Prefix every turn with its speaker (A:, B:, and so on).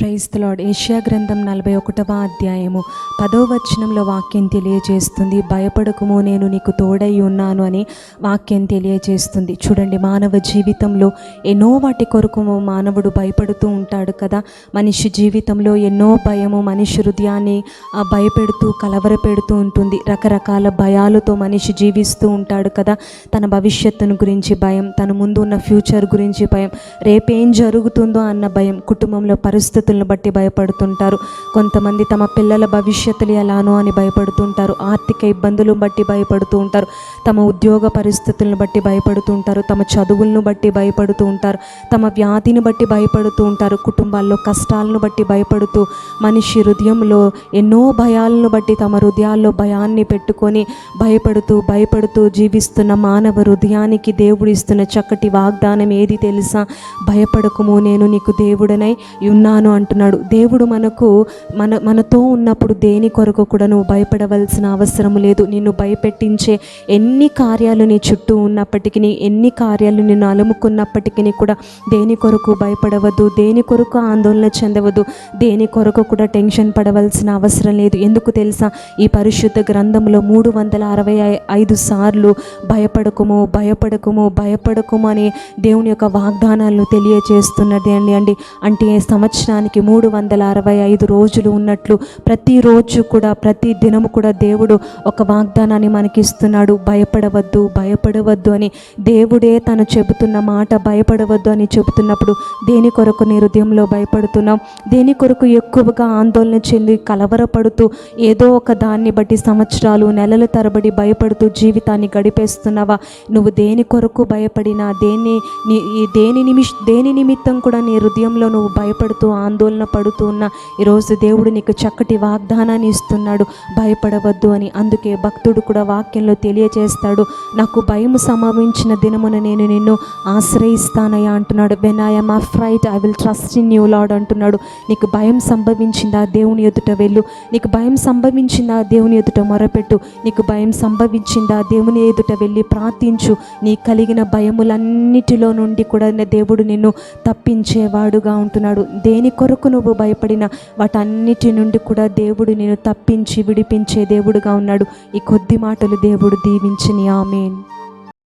A: Praise the lord. యెషయా గ్రంథం 41వ అధ్యాయము 10వ వచనంలో వాక్యం తెలియజేస్తుంది, భయపడకుము నేను నీకు తోడై ఉన్నాను అని వాక్యం తెలియజేస్తుంది. చూడండి, మానవ జీవితంలో ఎన్నో వాటి కొరకు మానవుడు భయపడుతూ ఉంటాడు కదా. మనిషి జీవితంలో ఎన్నో భయము మనిషి హృదయాన్ని భయపెడుతూ కలవరపెడుతూ ఉంటుంది. రకరకాల భయాలతో మనిషి జీవిస్తూ ఉంటాడు కదా. తన భవిష్యత్తును గురించి భయం, తన ముందు ఉన్న ఫ్యూచర్ గురించి భయం, రేపేం జరుగుతుందో అన్న భయం, కుటుంబంలో పరిస్థితులను బట్టి భయపడుతుంటారు. కొంతమంది తమ పిల్లల భవిష్యత్తులు ఎలానో అని భయపడుతుంటారు. ఆర్థిక ఇబ్బందులను బట్టి భయపడుతూ ఉంటారు. తమ ఉద్యోగ పరిస్థితులను బట్టి భయపడుతూ ఉంటారు. తమ చదువులను బట్టి భయపడుతూ ఉంటారు. తమ వ్యాధిని బట్టి భయపడుతూ ఉంటారు. కుటుంబాల్లో కష్టాలను బట్టి భయపడుతూ మనిషి హృదయంలో ఎన్నో భయాలను బట్టి తమ హృదయాల్లో భయాన్ని పెట్టుకొని భయపడుతూ జీవిస్తున్న మానవ హృదయానికి దేవుడు ఇస్తున్న చక్కటి వాగ్దానం ఏది తెలుసా? భయపడకుము నేను నీకు దేవుడనై ఉన్నాను అంటున్నాడు. దేవుడు మనతో ఉన్నప్పుడు దేని కొరకు కూడా నువ్వు భయపడవలసిన అవసరం లేదు. నిన్ను భయపెట్టించే ఎన్ని కార్యాలు నీ చుట్టూ ఉన్నప్పటికీ, ఎన్ని కార్యాలు నిన్ను అలుముకున్నప్పటికీ కూడా దేని కొరకు భయపడవద్దు, దేని కొరకు ఆందోళన చెందవద్దు, దేని కొరకు కూడా టెన్షన్ పడవలసిన అవసరం లేదు. ఎందుకు తెలుసా? ఈ పరిశుద్ధ గ్రంథంలో 365 సార్లు భయపడకుము భయపడకుము భయపడకుము అని దేవుని యొక్క వాగ్దానాలను తెలియజేస్తున్నది అండి. అంటే సంవత్సరానికి 365 రోజులు ఉన్నట్లు ప్రతిరోజు కూడా ప్రతి దినము కూడా దేవుడు ఒక వాగ్దానాన్ని మనకిస్తున్నాడు. భయపడవద్దు అని దేవుడే తను చెబుతున్న మాట. భయపడవద్దు అని చెబుతున్నప్పుడు దేని కొరకు నీ హృదయంలో భయపడుతున్నావు? దేని కొరకు ఎక్కువగా ఆందోళన చెంది కలవరపడుతూ ఏదో ఒక దాన్ని బట్టి సంవత్సరాలు నెలల తరబడి భయపడుతూ జీవితాన్ని గడిపేస్తున్నావా? నువ్వు దేని కొరకు భయపడినా, దేని నిమిత్తం కూడా నీ హృదయంలో నువ్వు భయపడుతూ ఆందోళన పడుతూ ఉన్నా, ఈరోజు దేవుడు నీకు చక్కటి వాగ్దానాన్ని ఇస్తున్నాడు, భయపడవద్దు అని. అందుకే భక్తుడు కూడా వాక్యంలో తెలియజేస్తాడు, నాకు భయం సంభవించిన దినమున నేను నిన్ను ఆశ్రయిస్తానయ్యా అంటున్నాడు. When I am afraid I will trust in you lord అంటున్నాడు. నీకు భయం సంభవించిందా? దేవుని ఎదుట వెళ్ళు. నీకు భయం సంభవించిందా? దేవుని ఎదుట మొరపెట్టు. నీకు భయం సంభవించిందా? దేవుని ఎదుట వెళ్ళి ప్రార్థించు. నీ కలిగిన భయములన్నిటిలో నుండి కూడా దేవుడు నిన్ను తప్పించేవాడుగా ఉంటున్నాడు. దేని కొరకు నువ్వు భయపడినా వాటన్నిటి నుండి కూడా దేవుడు నిన్ను తప్పించి విడిపించే దేవుడుగా ఉన్నాడు. ఈ కొద్ది మాటలు దేవుడు దీవించని. ఆమేన్.